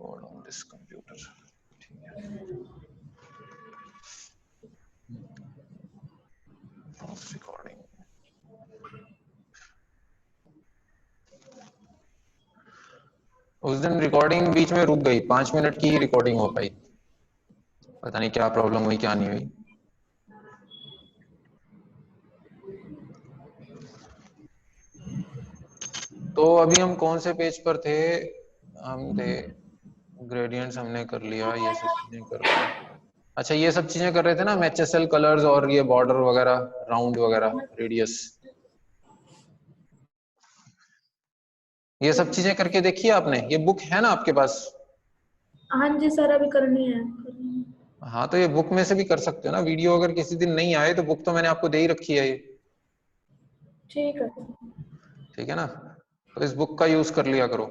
record on this computer. Pause recording. उस दिन recording बीच में रुक गई, 5 मिनट की ही रिकॉर्डिंग हो पाई, पता नहीं क्या प्रॉब्लम हुई क्या नहीं हुई। तो अभी हम कौन से पेज पर थे? हम थे ग्रेडियंट्स, हमने कर लिया, ये सब चीजें कर ली। अच्छा, ये सब चीजें कर रहे थे ना, HSL कलर्स और ये बॉर्डर वगैरह, राउंड वगैरह, रेडियस, ये सब चीजें करके देखिए आपने। ये बुक है ना आपके पास? हाँ जी सर, अभी करनी है। हाँ, तो ये बुक में से भी कर सकते हो ना। वीडियो अगर किसी दिन नहीं आए तो बुक तो मैंने आपको दे ही रखी है ये। ठीक है। ठीक है ना, तो इस बुक का यूज कर लिया करो।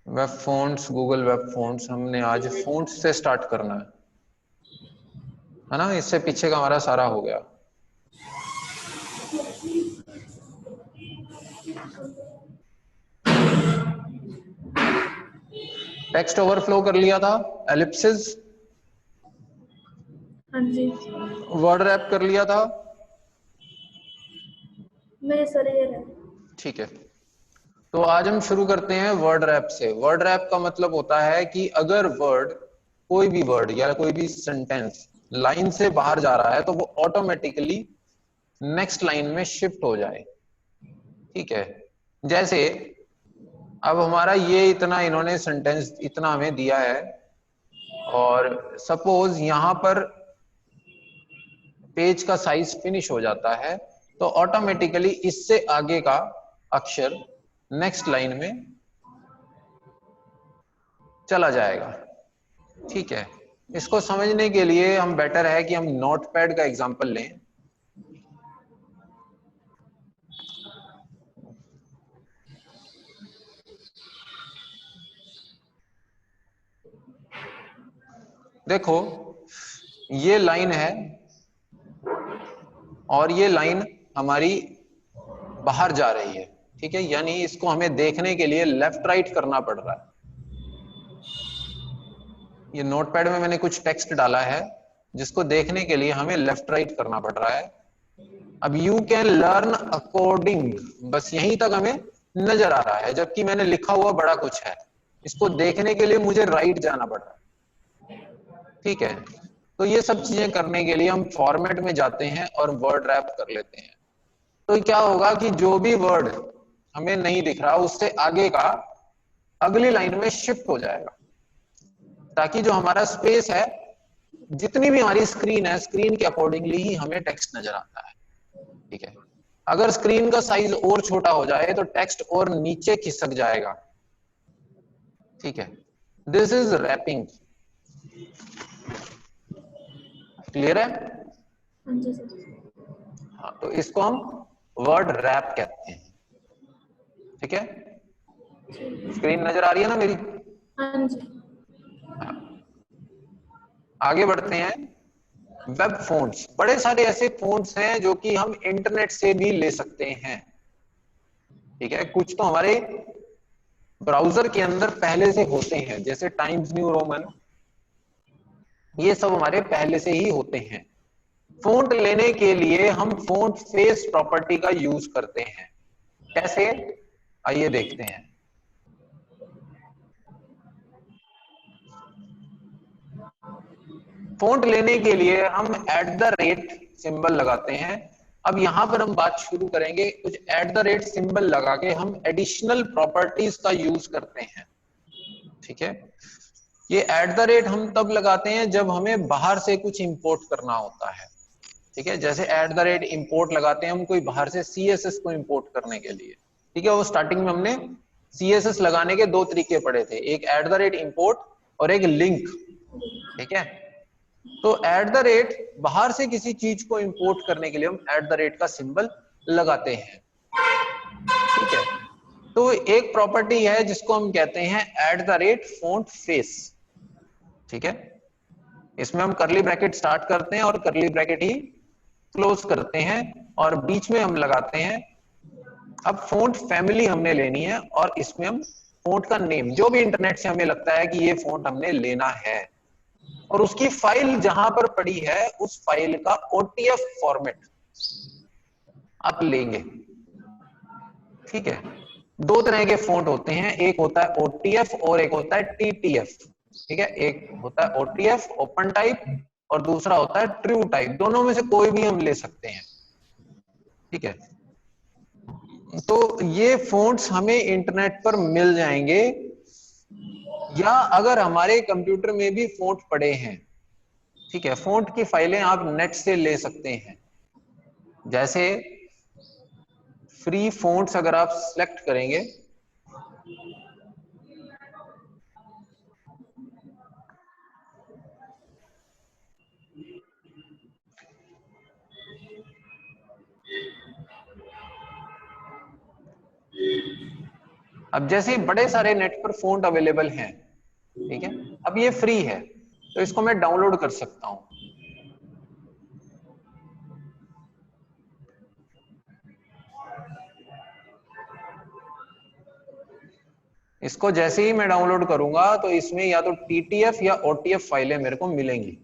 Web fonts, Google web fonts, हमने आज फ़ॉन्ट्स से स्टार्ट करना है ना। इससे पीछे का हमारा सारा हो गया। टेक्स्ट ओवरफ्लो कर लिया था, एलिप्सिस, हाँ जी। वर्ड रैप कर लिया था। नहीं सर, ये रहे। ठीक है, तो आज हम शुरू करते हैं वर्ड रैप से। वर्ड रैप का मतलब होता है कि अगर वर्ड, कोई भी वर्ड या कोई भी सेंटेंस लाइन से बाहर जा रहा है तो वो ऑटोमेटिकली नेक्स्ट लाइन में शिफ्ट हो जाए। ठीक है, जैसे अब हमारा ये इतना, इन्होंने सेंटेंस इतना हमें दिया है और सपोज यहां पर पेज का साइज फिनिश हो जाता है तो ऑटोमेटिकली इससे आगे का अक्षर नेक्स्ट लाइन में चला जाएगा। ठीक है, इसको समझने के लिए हम बेटर है कि हम नोटपैड का एग्जांपल लें। देखो, ये लाइन है और ये लाइन हमारी बाहर जा रही है। ठीक है, यानी इसको हमें देखने के लिए लेफ्ट राइट करना पड़ रहा है। ये नोटपैड में मैंने कुछ टेक्स्ट डाला है जिसको देखने के लिए हमें लेफ्ट राइट करना पड़ रहा है। अब यू कैन लर्न अकॉर्डिंग, बस यहीं तक हमें नजर आ रहा है, जबकि मैंने लिखा हुआ बड़ा कुछ है। इसको देखने के लिए मुझे राइट जाना पड़ रहा है। ठीक है, तो ये सब चीजें करने के लिए हम फॉर्मेट में जाते हैं और वर्ड रैप कर लेते हैं। तो क्या होगा कि जो भी वर्ड हमें नहीं दिख रहा उससे आगे का अगली लाइन में शिफ्ट हो जाएगा, ताकि जो हमारा स्पेस है, जितनी भी हमारी स्क्रीन है, स्क्रीन के अकॉर्डिंगली ही हमें टेक्स्ट नजर आता है। ठीक है, अगर स्क्रीन का साइज और छोटा हो जाए तो टेक्स्ट और नीचे खिसक जाएगा। ठीक है, दिस इज रैपिंग। क्लियर है? हाँ जी सर। हाँ, तो इसको हम वर्ड रैप कहते हैं। ठीक है, स्क्रीन नजर आ रही है ना मेरी? हाँ जी। हाँ। आगे बढ़ते हैं। वेब फ़ॉन्ट्स, बड़े सारे ऐसे फ़ॉन्ट्स हैं जो कि हम इंटरनेट से भी ले सकते हैं। ठीक है, कुछ तो हमारे ब्राउजर के अंदर पहले से होते हैं, जैसे टाइम्स न्यू रोमन, ये सब हमारे पहले से ही होते हैं। फ़ॉन्ट लेने के लिए हम फ़ॉन्ट फेस प्रॉपर्टी का यूज करते हैं। कैसे, आइए देखते हैं। फ़ॉन्ट लेने के लिए हम @ सिंबल लगाते हैं। अब यहां पर हम बात शुरू करेंगे, कुछ @ सिंबल लगा के हम एडिशनल प्रॉपर्टीज का यूज करते हैं। ठीक है, ये @ हम तब लगाते हैं जब हमें बाहर से कुछ इंपोर्ट करना होता है। ठीक है, जैसे @ इंपोर्ट लगाते हैं हम कोई बाहर से CSS को इंपोर्ट करने के लिए। ठीक है, वो स्टार्टिंग में हमने CSS लगाने के 2 तरीके पढ़े थे, एक @ इंपोर्ट और एक लिंक। ठीक है, तो @ बाहर से किसी चीज को इंपोर्ट करने के लिए हम @ का सिंबल लगाते हैं। ठीक है, तो एक प्रॉपर्टी है जिसको हम कहते हैं @फॉन्ट फेस। ठीक है, इसमें हम कर्ली ब्रैकेट स्टार्ट करते हैं और कर्ली ब्रैकेट ही क्लोज करते हैं और बीच में हम लगाते हैं अब फ़ॉन्ट फैमिली हमने लेनी है और इसमें हम फ़ॉन्ट का नेम, जो भी इंटरनेट से हमें लगता है कि ये फ़ॉन्ट हमने लेना है, और उसकी फाइल जहां पर पड़ी है उस फाइल का OTF फॉर्मेट आप लेंगे। ठीक है, दो तरह के फ़ॉन्ट होते हैं, एक होता है OTF और एक होता है TTF। ठीक है, एक होता है OTF ओपन टाइप और दूसरा होता है ट्रू टाइप। दोनों में से कोई भी हम ले सकते हैं। ठीक है, तो ये फ़ॉन्ट्स हमें इंटरनेट पर मिल जाएंगे, या अगर हमारे कंप्यूटर में भी फ़ॉन्ट पड़े हैं। ठीक है, फ़ॉन्ट की फाइलें आप नेट से ले सकते हैं। जैसे फ्री फ़ॉन्ट्स अगर आप सिलेक्ट करेंगे, अब जैसे बड़े सारे नेट पर फ़ॉन्ट अवेलेबल हैं, ठीक है, अब ये फ्री है तो इसको मैं डाउनलोड कर सकता हूं। इसको जैसे ही मैं डाउनलोड करूंगा तो इसमें या तो TTF या OTF फाइलें मेरे को मिलेंगी।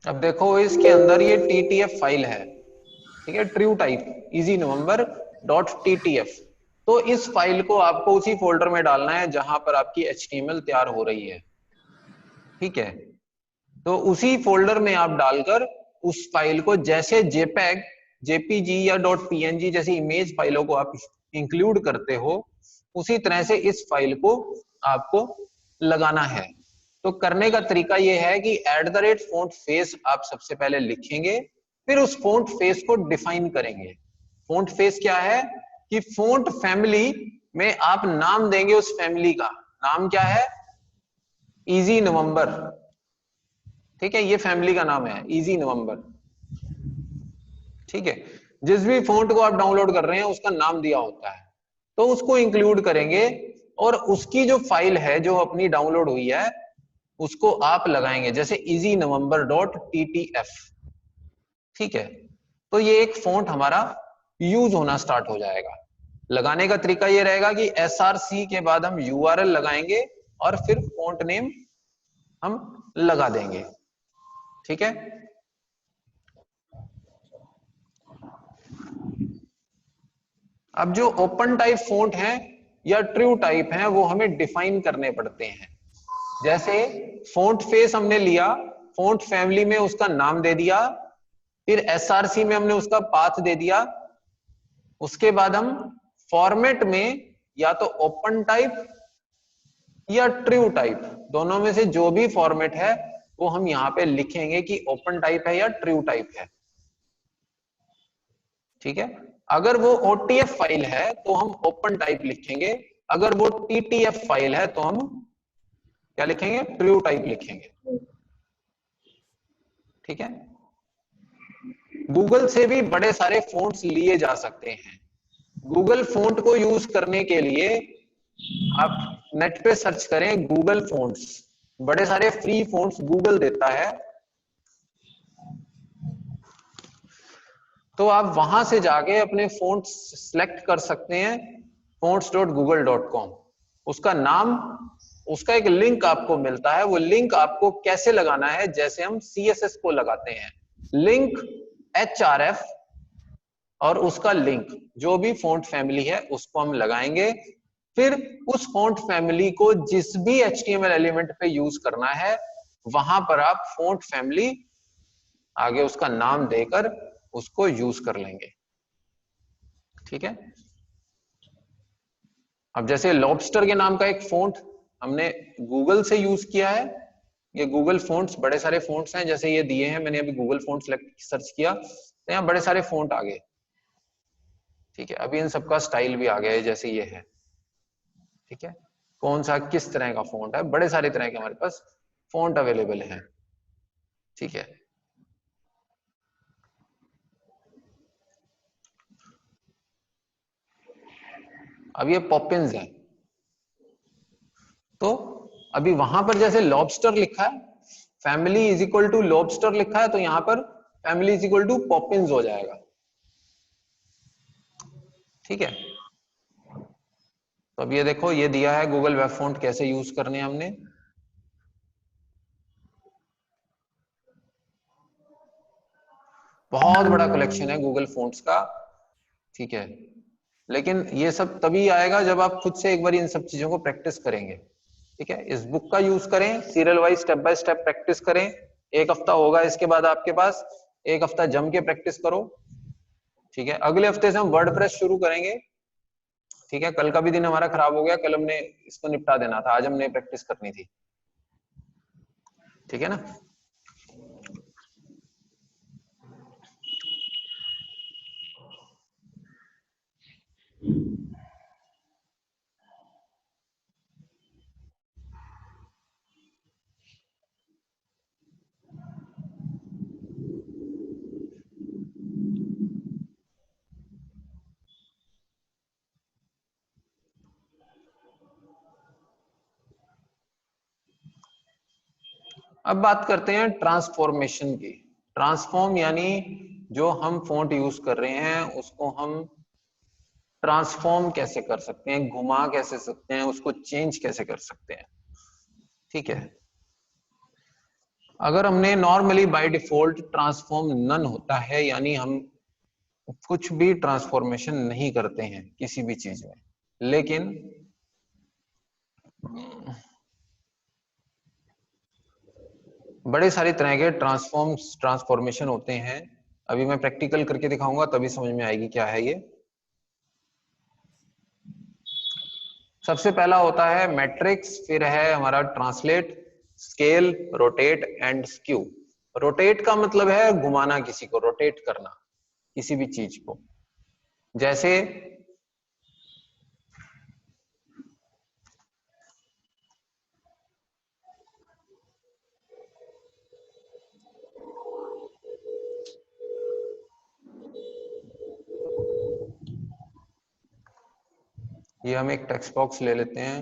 अब देखो इसके अंदर ये TTF फाइल है, ठीक है, ट्रू टाइप इजी नवंबर डॉट TTF। तो इस फाइल को आपको उसी फोल्डर में डालना है जहां पर आपकी HTML तैयार हो रही है। ठीक है, तो उसी फोल्डर में आप डालकर उस फाइल को जैसे JPEG, JPG या .png जैसी इमेज फाइलों को आप इंक्लूड करते हो, उसी तरह से इस फाइल को आपको लगाना है। तो करने का तरीका यह है कि @font face आप सबसे पहले लिखेंगे, फिर उस फॉन्ट फेस को डिफाइन करेंगे। फॉन्ट फेस क्या है कि फॉन्ट फैमिली में आप नाम देंगे, उस फैमिली का नाम क्या है, इजी नवंबर। ठीक है, ये फैमिली का नाम है इजी नवंबर। ठीक है, जिस भी फॉन्ट को आप डाउनलोड कर रहे हैं उसका नाम दिया होता है, तो उसको इंक्लूड करेंगे और उसकी जो फाइल है जो अपनी डाउनलोड हुई है उसको आप लगाएंगे, जैसे इजी नवंबर डॉट TTF। ठीक है, तो ये एक फॉन्ट हमारा यूज होना स्टार्ट हो जाएगा। लगाने का तरीका ये रहेगा कि SRC के बाद हम URL लगाएंगे और फिर फॉन्ट नेम हम लगा देंगे। ठीक है, अब जो ओपन टाइप फॉन्ट है या ट्रू टाइप है वो हमें डिफाइन करने पड़ते हैं। जैसे फॉन्ट फेस हमने लिया, फॉन्ट फैमिली में उसका नाम दे दिया, फिर SRC में हमने उसका पाथ दे दिया, उसके बाद हम फॉर्मेट में या तो ओपन टाइप या ट्रू टाइप, दोनों में से जो भी फॉर्मेट है वो हम यहां पे लिखेंगे कि ओपन टाइप है या ट्रू टाइप है। ठीक है, अगर वो OTF फाइल है तो हम ओपन टाइप लिखेंगे, अगर वो TTF फाइल है तो हम क्या लिखेंगे, ट्रू टाइप लिखेंगे। ठीक है, गूगल से भी बड़े सारे फॉन्ट्स लिए जा सकते हैं। गूगल फॉन्ट को यूज करने के लिए आप नेट पे सर्च करें गूगल फॉन्ट्स, बड़े सारे फ्री फॉन्ट्स गूगल देता है, तो आप वहां से जाके अपने फॉन्ट्स सिलेक्ट कर सकते हैं fonts.google.com। उसका नाम, उसका एक लिंक आपको मिलता है, वो लिंक आपको कैसे लगाना है, जैसे हम CSS को लगाते हैं, लिंक href और उसका लिंक, जो भी फॉन्ट फैमिली है उसको हम लगाएंगे। फिर उस फॉन्ट फैमिली को जिस भी HTML एलिमेंट पे यूज करना है वहां पर आप फॉन्ट फैमिली आगे उसका नाम देकर उसको यूज कर लेंगे। ठीक है। अब जैसे लॉबस्टर के नाम का एक फॉन्ट हमने गूगल से यूज किया है, ये गूगल फॉन्ट्स, बड़े सारे फॉन्ट्स हैं जैसे ये दिए हैं, मैंने अभी गूगल फॉन्ट्स सर्च किया तो यहाँ बड़े सारे फॉन्ट आ गए। ठीक है, अभी इन सबका स्टाइल भी आ गया है जैसे ये है। ठीक है, कौन सा किस तरह का फॉन्ट है, बड़े सारे तरह के हमारे पास फॉन्ट अवेलेबल हैं। ठीक है, अब ये पॉपिंस है, तो अभी वहां पर जैसे लॉबस्टर लिखा है, family is equal to lobster लिखा है, तो यहां पर family is equal to poppins हो जाएगा। ठीक है, तो अब ये देखो, ये दिया है गूगल वेब फॉन्ट कैसे यूज करने हैं हमने। बहुत बड़ा कलेक्शन है गूगल फॉन्ट्स का। ठीक है, लेकिन ये सब तभी आएगा जब आप खुद से एक बार इन सब चीजों को प्रैक्टिस करेंगे। ठीक है, इस बुक का यूज करें, serial wise step by step practice करें। एक हफ्ता होगा इसके बाद आपके पास, एक हफ्ता जम के प्रैक्टिस करो। ठीक है, अगले हफ्ते से हम वर्डप्रेस शुरू करेंगे। ठीक है, कल का भी दिन हमारा खराब हो गया, कल हमने इसको निपटा देना था, आज हमने प्रैक्टिस करनी थी। ठीक है ना। अब बात करते हैं ट्रांसफॉर्मेशन की। ट्रांसफॉर्म यानी जो हम फॉन्ट यूज कर रहे हैं उसको हम ट्रांसफॉर्म कैसे कर सकते हैं, घुमा कैसे सकते हैं, उसको चेंज कैसे कर सकते हैं। ठीक है, अगर हमने normally by default transform none होता है, यानी हम कुछ भी ट्रांसफॉर्मेशन नहीं करते हैं किसी भी चीज में, लेकिन बड़े सारे तरह के ट्रांसफॉर्मेशन होते हैं। अभी मैं प्रैक्टिकल करके दिखाऊंगा तभी समझ में आएगी क्या है ये। सबसे पहला होता है मैट्रिक्स, फिर है हमारा translate, scale, rotate and skew. Rotate का मतलब है घुमाना, किसी को रोटेट करना, किसी भी चीज को। जैसे ये हम एक टेक्स्ट बॉक्स ले लेते हैं,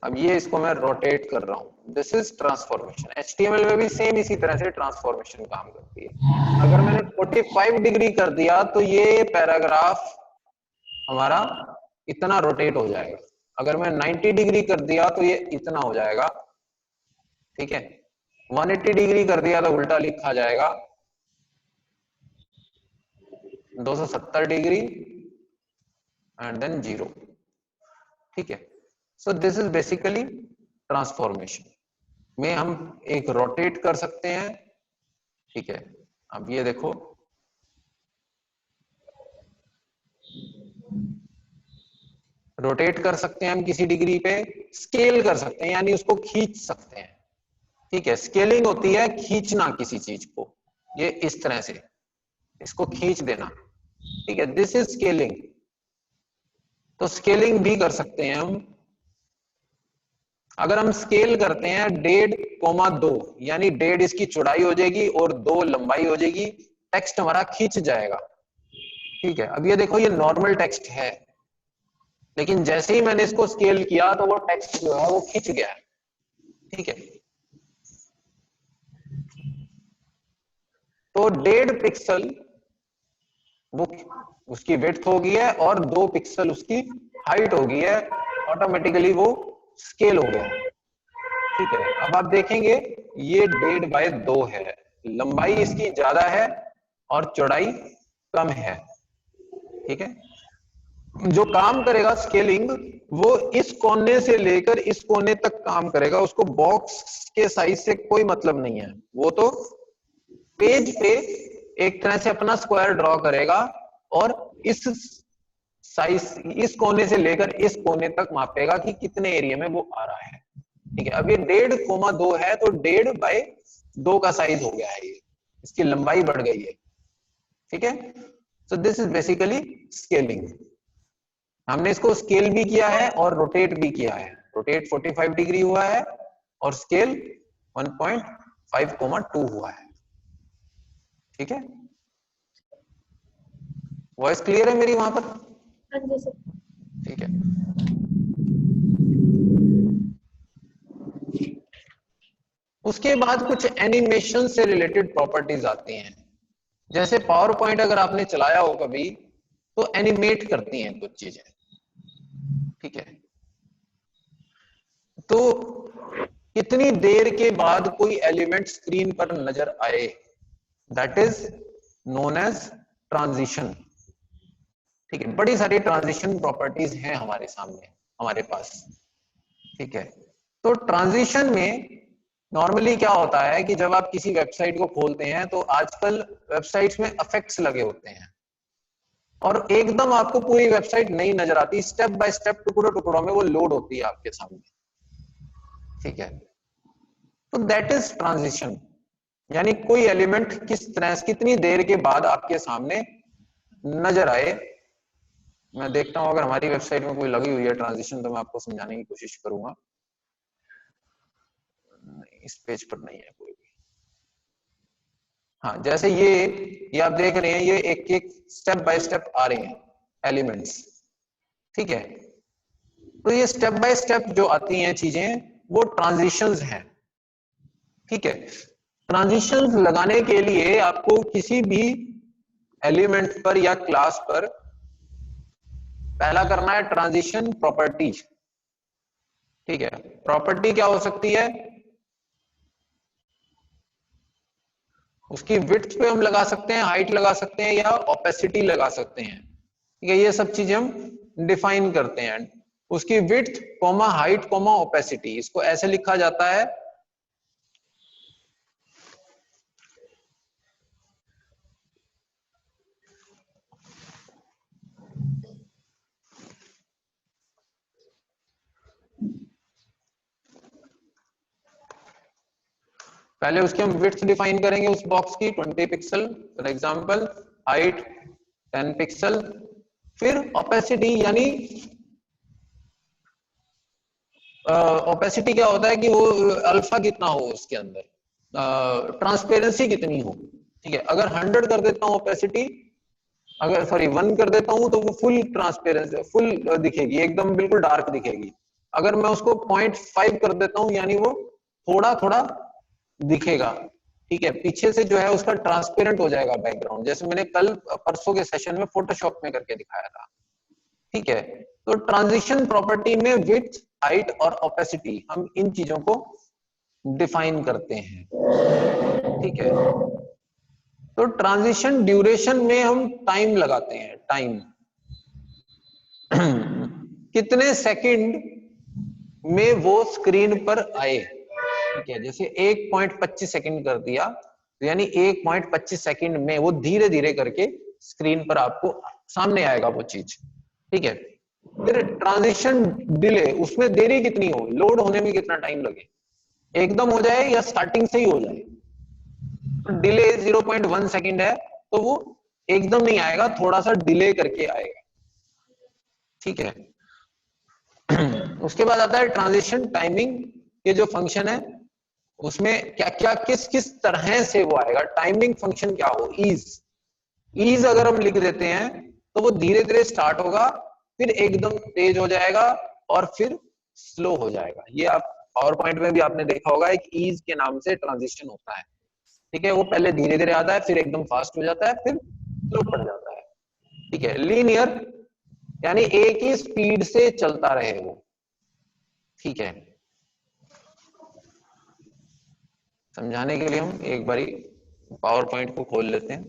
अब ये इसको मैं रोटेट कर रहा हूं, दिस इज ट्रांसफॉर्मेशन। HTML में भी सेम इसी तरह से ट्रांसफॉर्मेशन काम करती है। अगर मैंने 45 डिग्री कर दिया तो ये पैराग्राफ हमारा इतना रोटेट हो जाएगा। अगर मैं 90 डिग्री कर दिया तो ये इतना हो जाएगा। ठीक है, 180 डिग्री कर दिया तो उल्टा लिखा जाएगा, 270 डिग्री एंड देन 0। ठीक है, सो दिस इज बेसिकली ट्रांसफॉर्मेशन में हम एक रोटेट कर सकते हैं। ठीक है, अब ये देखो, रोटेट कर सकते हैं हम किसी डिग्री पे, स्केल कर सकते हैं यानी उसको खींच सकते हैं। ठीक है, स्केलिंग होती है खींचना किसी चीज को, ये इस तरह से इसको खींच देना। ठीक है, दिस इज स्केलिंग। तो स्केलिंग भी कर सकते हैं हम। अगर हम स्केल करते हैं 1.5,2 यानी 1.5 इसकी चौड़ाई हो जाएगी और 2 लंबाई हो जाएगी, टेक्स्ट हमारा खींच जाएगा। ठीक है, अब ये देखो, ये नॉर्मल टेक्स्ट है, लेकिन जैसे ही मैंने इसको स्केल किया तो वो टेक्स्ट जो है वो खींच गया। ठीक है, तो 1.5 पिक्सल वो उसकी विड्थ हो गई है और 2 पिक्सल उसकी हाइट हो गई है, ऑटोमेटिकली वो स्केल हो गया। ठीक है, अब आप देखेंगे ये 1.5/2 है, लंबाई इसकी ज्यादा है और चौड़ाई कम है। ठीक है, जो काम करेगा स्केलिंग, वो इस कोने से लेकर इस कोने तक काम करेगा, उसको बॉक्स के साइज से कोई मतलब नहीं है। वो तो पेज पे एक तरह से अपना स्क्वायर ड्रॉ करेगा और इस साइज, इस कोने से लेकर इस कोने तक मापेगा कि कितने एरिया में वो आ रहा है। ठीक है, अब ये 1.5, 2 है तो 1.5/2 का साइज हो गया है, ये इसकी लंबाई बढ़ गई है। ठीक है, सो दिस इज बेसिकली स्केलिंग। हमने इसको स्केल भी किया है और रोटेट भी किया है। रोटेट 45 डिग्री हुआ है और स्केल 1.5, 2 हुआ है। ठीक है, वॉइस क्लियर है मेरी वहां पर? हाँ जी सर। ठीक है, उसके बाद कुछ एनिमेशन से रिलेटेड प्रॉपर्टीज आती हैं। जैसे पावर पॉइंट अगर आपने चलाया हो कभी, तो एनिमेट करती हैं कुछ चीजें। ठीक है, तो कितनी देर के बाद कोई एलिमेंट स्क्रीन पर नजर आए, that is known as transition. ठीक है, बड़ी सारी ट्रांजिशन प्रॉपर्टीज हैं हमारे सामने, हमारे पास। ठीक है, तो ट्रांजिशन में नॉर्मली क्या होता है कि जब आप किसी वेबसाइट को खोलते हैं तो आजकल वेबसाइट्स में इफेक्ट्स लगे होते हैं और एकदम आपको पूरी वेबसाइट नहीं नजर आती, स्टेप बाय स्टेप टुकड़ों टुकड़ों में वो लोड होती है आपके सामने। ठीक है, तो दैट इज ट्रांजिशन, यानी कोई एलिमेंट किस तरह कितनी देर के बाद आपके सामने नजर आए। मैं देखता हूं अगर हमारी वेबसाइट में कोई लगी हुई है ट्रांजिशन तो मैं आपको समझाने की कोशिश करूंगा। इस पेज पर नहीं है कोई भी। हाँ, जैसे ये आप देख रहे हैं, ये एक एक स्टेप बाय स्टेप आ रहे हैं एलिमेंट्स। ठीक है, तो ये स्टेप बाय स्टेप जो आती हैं चीजें, वो ट्रांजिशंस हैं। ठीक है, ट्रांजिशंस लगाने के लिए आपको किसी भी एलिमेंट पर या क्लास पर पहला करना है ट्रांजिशन प्रॉपर्टी। ठीक है, प्रॉपर्टी क्या हो सकती है? उसकी विड्थ पे हम लगा सकते हैं, हाइट लगा सकते हैं या ओपेसिटी लगा सकते हैं। ठीक है, ये सब चीजें हम डिफाइन करते हैं। उसकी width comma height comma opacity, इसको ऐसे लिखा जाता है। पहले उसकी हम विड्थ डिफाइन करेंगे उस बॉक्स की 20 pixel for example, height 10 pixel, फिर ओपेसिटी, यानी ओपेसिटी क्या होता है कि वो अल्फा कितना हो उसके अंदर, ट्रांसपेरेंसी कितनी हो। ठीक है, अगर 100 कर देता हूं ओपेसिटी, अगर सॉरी 1 कर देता हूं तो वो फुल ट्रांसपेरेंसी, फुल दिखेगी, एकदम बिल्कुल डार्क दिखेगी। अगर मैं उसको 0.5 कर देता हूं यानी वो थोड़ा थोड़ा दिखेगा। ठीक है, पीछे से जो है उसका ट्रांसपेरेंट हो जाएगा बैकग्राउंड, जैसे मैंने कल परसों के सेशन में फोटोशॉप में करके दिखाया था। ठीक है, तो ट्रांजिशन प्रॉपर्टी में विड्थ, हाइट और ओपेसिटी, हम इन चीजों को डिफाइन करते हैं। ठीक है, तो ट्रांजिशन ड्यूरेशन में हम टाइम लगाते हैं, टाइम कितने सेकंड में वो स्क्रीन पर आए। ठीक है, जैसे 1.25 सेकंड कर दिया तो यानी 1.25 सेकंड में वो धीरे धीरे करके स्क्रीन पर आपको सामने आएगा वो चीज। ठीक है, फिर ट्रांजिशन डिले, उसमें देरी कितनी हो, लोड होने में कितना टाइम लगे, एकदम हो जाए या स्टार्टिंग से ही हो जाए। तो डिले 0.1 सेकंड है तो वो एकदम नहीं आएगा, थोड़ा सा डिले करके आएगा। ठीक है, उसके बाद आता है ट्रांजिशन टाइमिंग के जो फंक्शन है उसमें क्या क्या किस किस तरह से वो आएगा। टाइमिंग फंक्शन क्या हो, ईज अगर हम लिख देते हैं तो वो धीरे धीरे स्टार्ट होगा, फिर एकदम तेज हो जाएगा और फिर स्लो हो जाएगा। ये आप पावर पॉइंट में भी आपने देखा होगा, एक ईज के नाम से ट्रांजिशन होता है। ठीक है, वो पहले धीरे धीरे आता है, फिर एकदम फास्ट हो जाता है, फिर स्लो पड़ जाता है। ठीक है, लीनियर यानी एक ही स्पीड से चलता रहे वो। ठीक है, समझाने के लिए हम एक बारी पावर पॉइंट को खोल लेते हैं।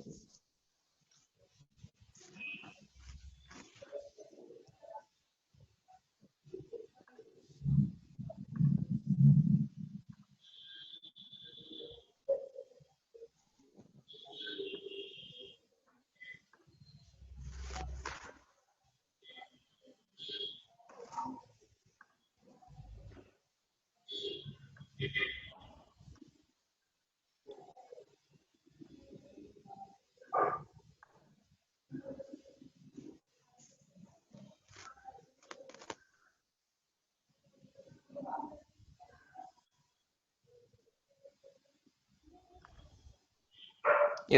ये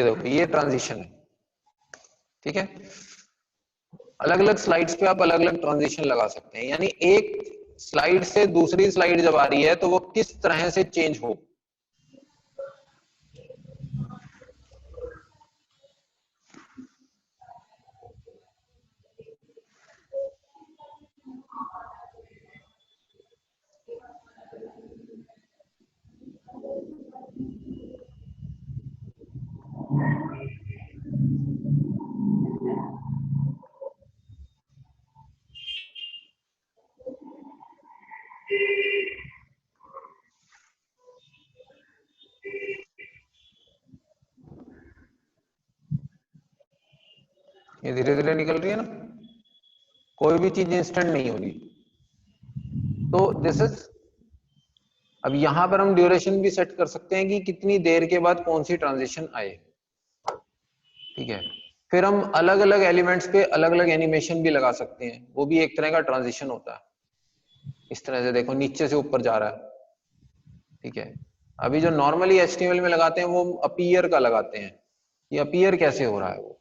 देखो ये ट्रांजिशन है, ठीक है। अलग अलग स्लाइड्स पे आप अलग अलग ट्रांजिशन लगा सकते हैं, यानी एक स्लाइड से दूसरी स्लाइड जब आ रही है तो वो किस तरह से चेंज हो। ये धीरे धीरे निकल रही है ना, कोई भी चीज इंस्टेंट नहीं होगी। तो दिस इज, अब यहां पर हम ड्यूरेशन भी सेट कर सकते हैं कि कितनी देर के बाद कौन सी ट्रांजिशन आए, ठीक है। फिर हम अलग अलग एलिमेंट्स पे अलग अलग एनिमेशन भी लगा सकते हैं, वो भी एक तरह का ट्रांजिशन होता है। इस तरह से देखो नीचे से ऊपर जा रहा है, ठीक है। अभी जो नॉर्मली HTML में लगाते हैं वो अपीयर का लगाते हैं, ये अपीयर कैसे हो रहा है वो,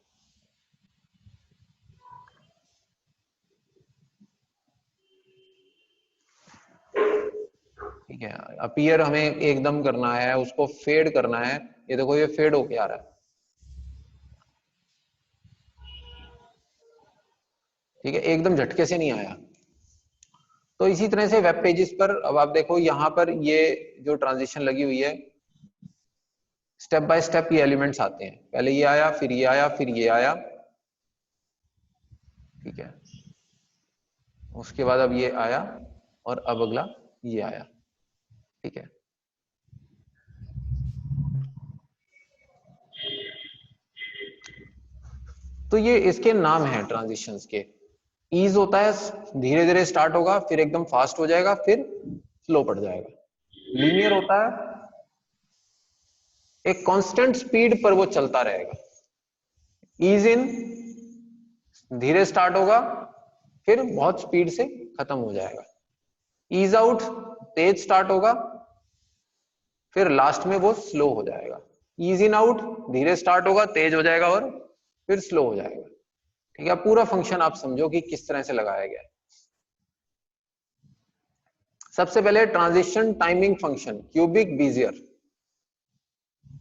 ठीक है। अपीयर हमें एकदम करना है, उसको फेड करना है, ये देखो ये फेड होके आ रहा है, ठीक है, एकदम झटके से नहीं आया। तो इसी तरह से वेब पेजेस पर अब आप देखो यहां पर ये जो ट्रांजिशन लगी हुई है, स्टेप बाय स्टेप ये एलिमेंट्स आते हैं, पहले ये आया, फिर ये आया, फिर ये आया, ठीक है। उसके बाद अब ये आया और अब अगला ये आया, ठीक है। तो ये इसके नाम हैं ट्रांजिशंस के। ईज होता है धीरे धीरे स्टार्ट होगा, फिर एकदम फास्ट हो जाएगा, फिर स्लो पड़ जाएगा। लीनियर होता है एक कांस्टेंट स्पीड पर वो चलता रहेगा। ईज इन धीरे स्टार्ट होगा, फिर बहुत स्पीड से खत्म हो जाएगा। ईज आउट तेज स्टार्ट होगा, फिर लास्ट में वो स्लो हो जाएगा। ईज इन आउट धीरे स्टार्ट होगा, तेज हो जाएगा और फिर स्लो हो जाएगा, ठीक है। पूरा फंक्शन आप समझो कि किस तरह से लगाया गया है। सबसे पहले ट्रांजिशन टाइमिंग फंक्शन क्यूबिक बीजियर,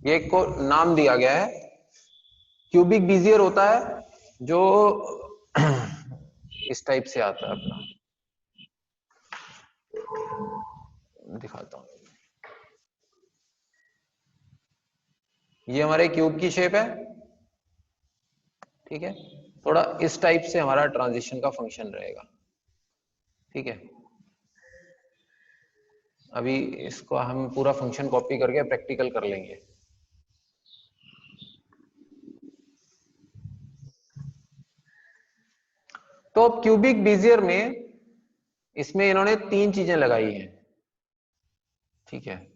ये को नाम दिया गया है। क्यूबिक बीजियर होता है जो इस टाइप से आता है, अपना दिखाता हूं। ये हमारे क्यूब की शेप है, ठीक है। थोड़ा इस टाइप से हमारा ट्रांजिशन का फंक्शन रहेगा, ठीक है। अभी इसको हम पूरा फंक्शन कॉपी करके प्रैक्टिकल कर लेंगे। तो अब क्यूबिक बीजियर में इसमें इन्होंने 3 चीजें लगाई हैं, ठीक है।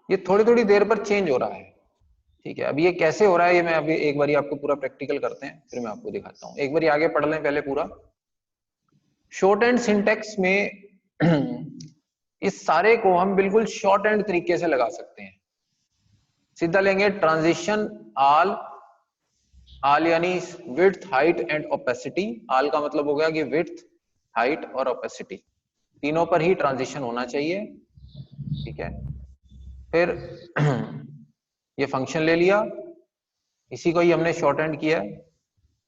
ये थोड़ी थोड़ी देर पर चेंज हो रहा है, ठीक है। अब ये कैसे हो रहा है ये मैं अभी एक बारी आपको पूरा प्रैक्टिकल करते हैं, फिर मैं आपको दिखाता हूँ। एक बारी आगे पढ़ लें पहले पूरा। शॉर्ट एंड सिंटेक्स में इस सारे को हम बिल्कुल शॉर्ट एंड तरीके से लगा सकते हैं। सीधा लेंगे ट्रांजिशन आल, आल यानी विड्थ हाइट एंड ओपेसिटी। आल का मतलब हो गया कि विड्थ हाइट और ओपेसिटी तीनों पर ही ट्रांजिशन होना चाहिए, ठीक है। फिर ये फंक्शन ले लिया, इसी को ही हमने शॉर्ट एंड किया है,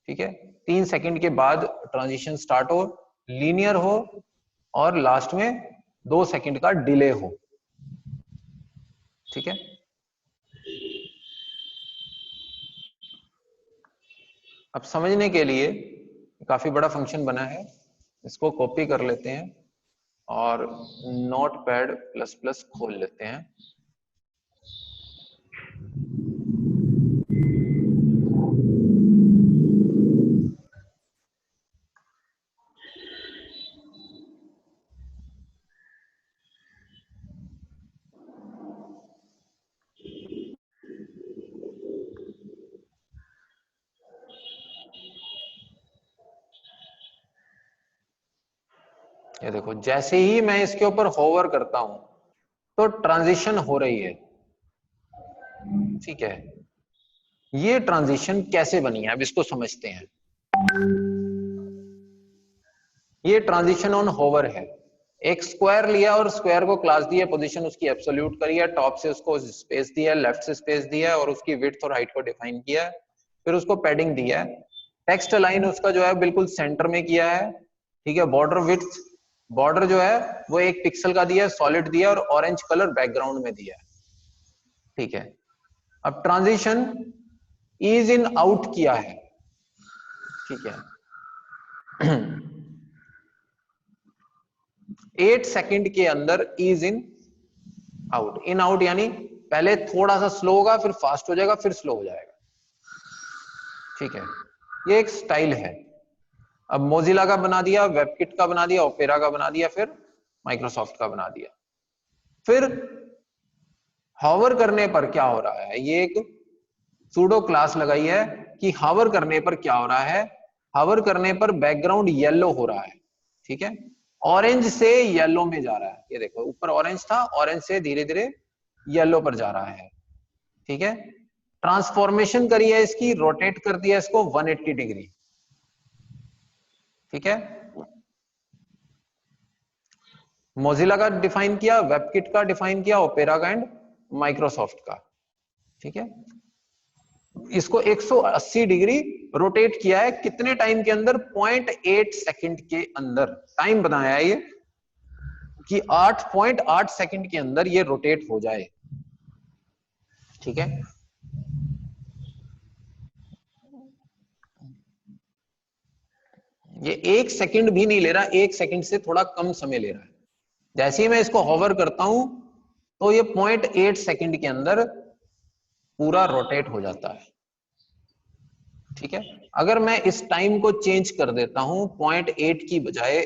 ठीक है। 3 सेकंड के बाद ट्रांजिशन स्टार्ट हो, लीनियर हो और लास्ट में 2 सेकंड का डिले हो, ठीक है। अब समझने के लिए काफी बड़ा फंक्शन बना है, इसको कॉपी कर लेते हैं और नोटपैड प्लस प्लस खोल लेते हैं। ये देखो, जैसे ही मैं इसके ऊपर होवर करता हूं तो ट्रांजिशन हो रही है। ठीक है, ये ट्रांजिशन कैसे बनी है अब इसको समझते हैं। ये ट्रांजिशन ऑन होवर है। एक स्क्वायर लिया और स्क्वायर को क्लास दिया, पोजीशन उसकी एब्सोल्यूट करी है, टॉप से उसको स्पेस दिया, लेफ्ट से स्पेस दिया और उसकी विड्थ और हाइट को डिफाइन किया है, फिर उसको पैडिंग दिया है। टेक्स्ट लाइन उसका जो है बिल्कुल सेंटर में किया है। ठीक है, बॉर्डर विड्थ, बॉर्डर जो है वो 1 पिक्सल का दिया है, सॉलिड दिया और ऑरेंज कलर बैकग्राउंड में दिया है। ठीक है, अब ट्रांजिशन इज इन आउट किया है। ठीक है 8 सेकंड के अंदर is in out. In out यानी पहले थोड़ा सा स्लो होगा, फिर फास्ट हो जाएगा, फिर स्लो हो जाएगा। ठीक है, ये एक स्टाइल है। अब मोजिला का बना दिया, वेबकिट का बना दिया, ओपेरा का बना दिया, फिर माइक्रोसॉफ्ट का बना दिया। फिर हॉवर करने पर क्या हो रहा है, ये एक सूडो क्लास लगाई है कि हॉवर करने पर क्या हो रहा है। हॉवर करने पर बैकग्राउंड येलो हो रहा है। ठीक है, ऑरेंज से येलो में जा रहा है। ये देखो, ऊपर ऑरेंज था, ऑरेंज से धीरे धीरे येलो पर जा रहा है। ठीक है, ट्रांसफॉर्मेशन करी है इसकी, रोटेट कर दिया इसको 180 डिग्री। ठीक है, मोजिला का डिफाइन किया, वेबकिट का डिफाइन किया, ओपेरा का एंड माइक्रोसॉफ्ट का। ठीक है, इसको 180 डिग्री रोटेट किया है। कितने टाइम के अंदर? 0.8 सेकंड के अंदर टाइम बनाया है ये कि 8.8 सेकंड के अंदर ये रोटेट हो जाए। ठीक है, ये 1 सेकंड भी नहीं ले रहा, 1 सेकंड से थोड़ा कम समय ले रहा है। जैसे ही मैं इसको होवर करता हूं तो ये 0.8 सेकंड के अंदर पूरा रोटेट हो जाता है। ठीक है, अगर मैं इस टाइम को चेंज कर देता हूं, 0.8 की बजाय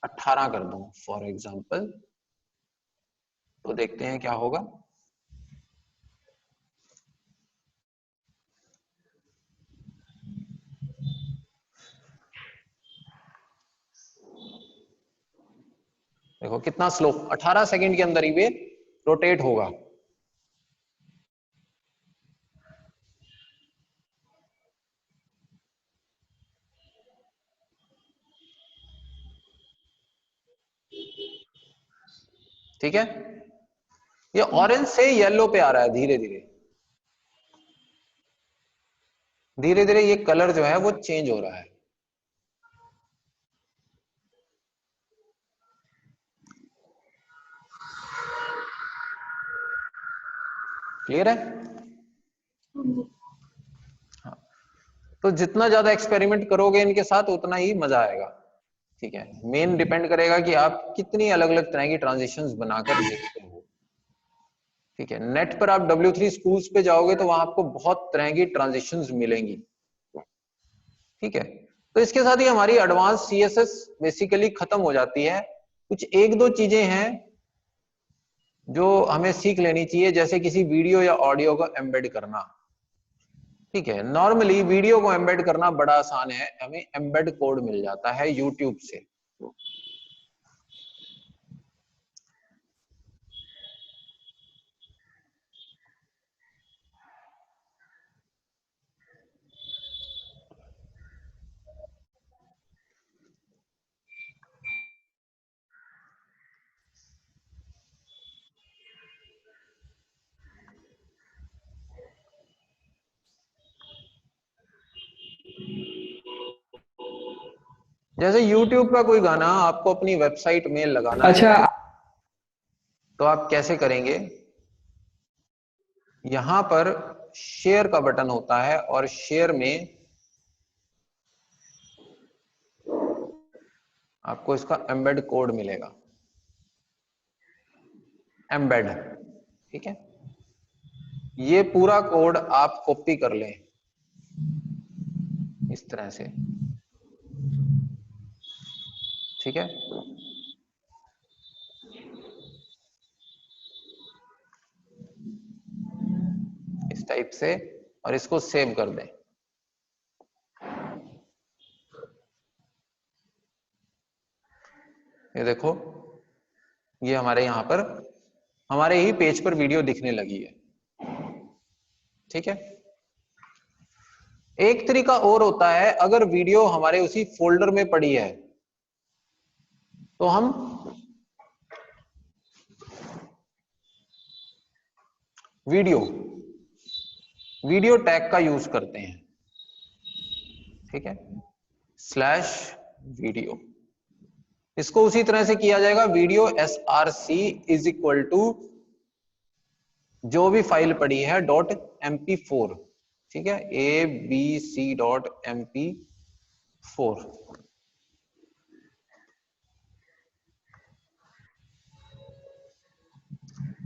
18 कर दूं फॉर एग्जांपल, तो देखते हैं क्या होगा। देखो कितना स्लो, 18 सेकंड के अंदर ही वे रोटेट होगा। ठीक है, ये ऑरेंज से येलो पे आ रहा है धीरे धीरे। धीरे धीरे ये कलर जो है वो चेंज हो रहा है। क्लियर है? हाँ, तो जितना ज्यादा एक्सपेरिमेंट करोगे इनके साथ उतना ही मजा आएगा। ठीक है, मेन डिपेंड करेगा कि आप कितनी अलग अलग तरह की ट्रांजिशंस बनाकर देखते हो। ठीक है, नेट पर आप W3 स्कूल्स पे जाओगे तो वहां आपको बहुत तरह की ट्रांजिशंस मिलेंगी। ठीक है, तो इसके साथ ही हमारी एडवांस CSS बेसिकली खत्म हो जाती है। कुछ एक दो चीजें हैं जो हमें सीख लेनी चाहिए, जैसे किसी वीडियो या ऑडियो को एम्बेड करना। ठीक है, नॉर्मली वीडियो को एम्बेड करना बड़ा आसान है, हमें एम्बेड कोड मिल जाता है यूट्यूब से। जैसे YouTube का कोई गाना आपको अपनी वेबसाइट में लगाना अच्छा है, तो आप कैसे करेंगे? यहां पर शेयर का बटन होता है और शेयर में आपको इसका एम्बेड कोड मिलेगा, एम्बेड, ठीक है। ये पूरा कोड आप कॉपी कर लें इस तरह से, ठीक है। इस टाइप से, और इसको सेव कर दें। ये देखो, ये हमारे यहां पर हमारे ही पेज पर वीडियो दिखने लगी है, ठीक है। एक तरीका और होता है, अगर वीडियो हमारे उसी फोल्डर में पड़ी है तो हम वीडियो टैग का यूज करते हैं, ठीक है, /वीडियो। इसको उसी तरह से किया जाएगा, video src is equal to जो भी फाइल पड़ी है .mp4, ठीक है, abc.mp4।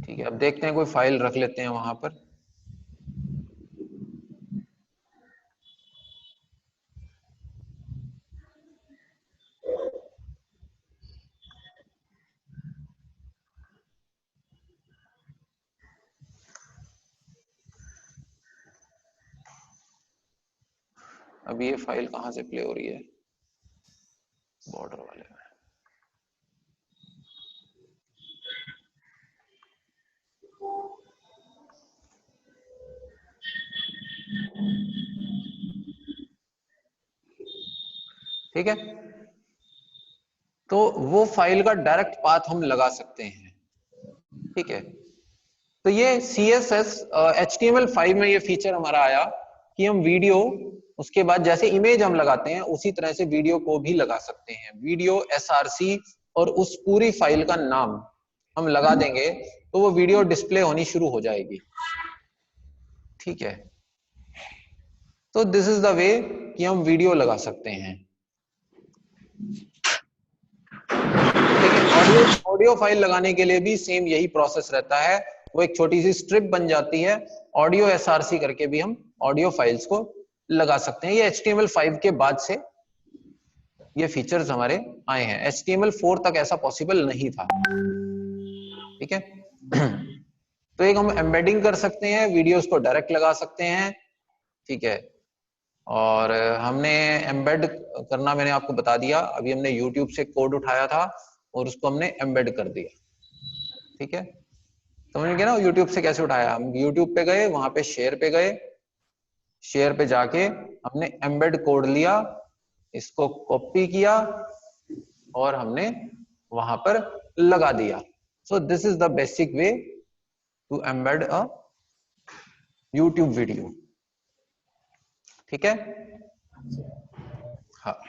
ठीक है, अब देखते हैं कोई फाइल रख लेते हैं वहां पर। अब ये फाइल कहां से प्ले हो रही है, बॉर्डर वाले में। ठीक है, तो वो फाइल का डायरेक्ट पाथ हम लगा सकते हैं, ठीक है। तो ये CSS HTML5 में ये फीचर हमारा आया कि हम वीडियो, उसके बाद जैसे इमेज हम लगाते हैं उसी तरह से वीडियो को भी लगा सकते हैं। वीडियो src और उस पूरी फाइल का नाम हम लगा देंगे तो वो वीडियो डिस्प्ले होनी शुरू हो जाएगी, ठीक है। तो दिस इज द वे कि हम वीडियो लगा सकते हैं, ठीक है। ऑडियो फाइल लगाने के लिए भी सेम यही प्रोसेस रहता है, वो एक छोटी सी स्ट्रिप बन जाती है, ऑडियो src करके भी हम ऑडियो फाइल्स को लगा सकते हैं। ये HTML5 के बाद से ये फीचर्स हमारे आए हैं, HTML4 तक ऐसा पॉसिबल नहीं था, ठीक है। तो एक हम एम्बेडिंग कर सकते हैं, वीडियोस को डायरेक्ट लगा सकते हैं, ठीक है। और हमने एम्बेड करना मैंने आपको बता दिया, अभी हमने YouTube से कोड उठाया था और उसको हमने एम्बेड कर दिया, ठीक है। समझ गए ना YouTube से कैसे उठाया, हम YouTube पे गए, वहां पे शेयर पे गए, शेयर पे जाके हमने एम्बेड कोड लिया, इसको कॉपी किया और हमने वहां पर लगा दिया। So this is the basic way to embed a YouTube video, ठीक है। हाँ,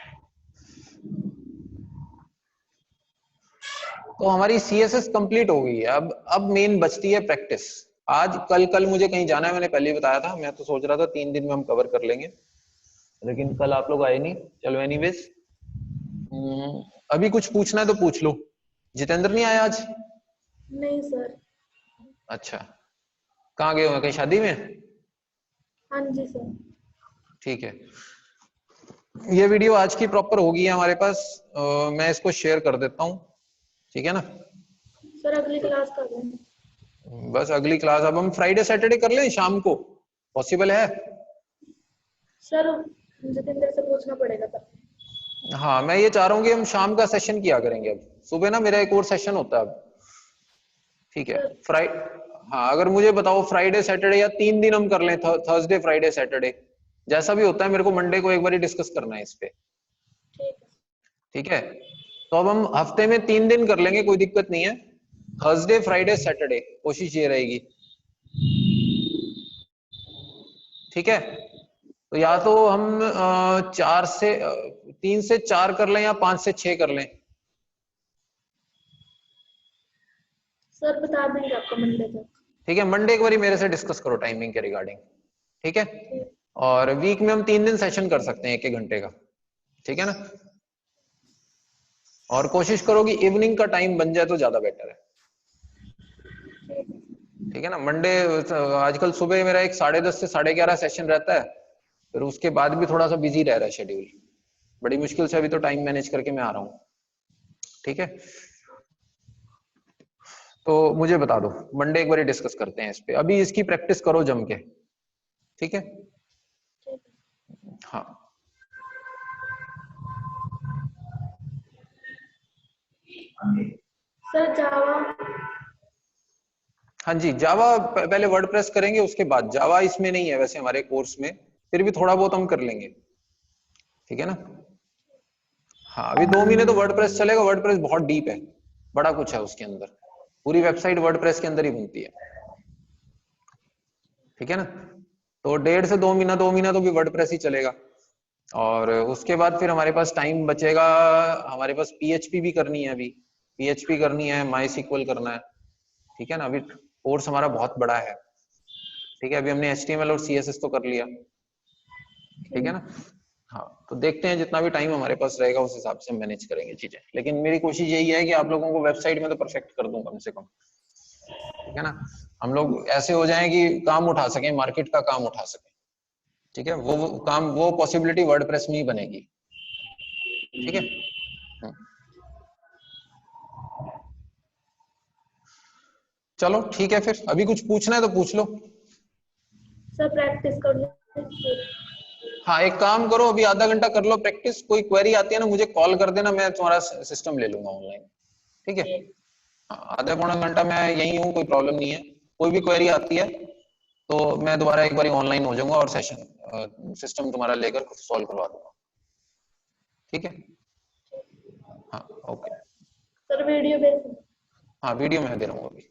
तो हमारी CSS कंप्लीट हो गई है। अब मेन बचती है प्रैक्टिस। आज कल मुझे कहीं जाना है, मैंने पहले ही बताया था, मैं तो सोच रहा था 3 दिन में हम कवर कर लेंगे, लेकिन कल आप लोग आए नहीं। चलो एनीवेज, अभी कुछ पूछना है तो पूछ लो। जितेंद्र नहीं आया आज? नहीं सर। अच्छा, कहाँ गए हुए, कहीं शादी में? हाँ जी सर। ठीक है, ये वीडियो आज की प्रॉपर होगी है हमारे पास, मैं इसको शेयर कर देता हूँ, ठीक है ना। सर अगली क्लास कर दें। बस अगली क्लास अब हम फ्राइडे सैटरडे कर लें शाम को, पॉसिबल है? सर जितेंद्र से पूछना पड़ेगा सर। हाँ, मैं ये चाह रहा हूँ कि हम शाम का सेशन किया करेंगे। अब सुबह ना मेरा एक और सेशन होता है अब, ठीक है। हाँ, अगर मुझे बताओ फ्राइडे सैटरडे या 3 दिन हम कर लें, थर्सडे फ्राइडे सैटरडे, जैसा भी होता है, मेरे को मंडे को एक बार डिस्कस करना है इस पे, ठीक है। तो अब हम हफ्ते में 3 दिन कर लेंगे, कोई दिक्कत नहीं है, थर्सडे फ्राइडे सैटरडे, कोशिश ये रहेगी, ठीक है। तो या तो हम 3 से 4 कर लें या 5 से 6 कर लें। सर बता देंगे आपको मंडे तक, ठीक है, मंडे एक बार मेरे से डिस्कस करो टाइमिंग के रिगार्डिंग, ठीक है। और वीक में हम 3 दिन सेशन कर सकते हैं 1-1 घंटे का, ठीक है ना। और कोशिश करो कि इवनिंग का टाइम बन जाए तो ज्यादा बेटर है, ठीक है ना। मंडे आजकल सुबह मेरा एक 10:30 से 11:30 सेशन रहता है, फिर उसके बाद भी थोड़ा सा बिजी रह रहा है शेड्यूल, बड़ी मुश्किल से अभी तो टाइम मैनेज करके मैं आ रहा हूँ, ठीक है। तो मुझे बता दो, मंडे एक बार डिस्कस करते हैं इस पे, अभी इसकी प्रैक्टिस करो जम के, ठीक है। हाँ सर जावा। हाँ जी, जावा पहले वर्डप्रेस करेंगे, उसके बाद जावा इसमें नहीं है वैसे हमारे कोर्स में, फिर भी थोड़ा बहुत हम कर लेंगे, ठीक है ना। हाँ अभी 2 महीने तो वर्डप्रेस चलेगा, वर्डप्रेस बहुत डीप है, बड़ा कुछ है उसके अंदर, पूरी वेबसाइट वर्डप्रेस के अंदर ही बनती है, ठीक है ना। तो 1.5 से 2 महीना, 2 महीना तो भी वर्डप्रेस ही चलेगा, और उसके बाद फिर हमारे पास टाइम बचेगा, हमारे पास पीएचपी भी करनी है, अभी पीएचपी करनी है, माई सीक्वल करना है, ठीक है ना। अभी कोर्स हमारा बहुत बड़ा है, ठीक है। अभी हमने एचटीएमएल और सीएसएस तो कर लिया, ठीक है ना। हाँ तो देखते हैं, जितना भी टाइम हमारे पास रहेगा उस हिसाब से मैनेज करेंगे चीजें, लेकिन मेरी कोशिश यही है कि आप लोगों को वेबसाइट में तो परफेक्ट कर दूं कम से कम, ठीक है ना। हम लोग ऐसे हो जाएं कि काम उठा सकें, मार्केट का काम उठा सकें, ठीक है। वो काम, वो पॉसिबिलिटी वर्डप्रेस में ही बनेगी, ठीक है। चलो ठीक है, फिर अभी कुछ पूछना है तो पूछ लो। सर प्रैक्टिस कर लो। हाँ एक काम करो, अभी आधा घंटा कर लो प्रैक्टिस, कोई क्वेरी आती है ना मुझे कॉल कर देना, मैं तुम्हारा सिस्टम ले लूंगा ऑनलाइन, ठीक है। हाँ, आधा पौना घंटा मैं यही हूँ, कोई प्रॉब्लम नहीं है, कोई भी क्वेरी आती है तो मैं दोबारा एक बार ऑनलाइन हो जाऊंगा और सेशन सिस्टम तुम्हारा लेकर सॉल्व करवा दूंगा, ठीक है। हाँ ओके। सर वीडियो भेज। हाँ वीडियो मैं दे रहा हूँ अभी।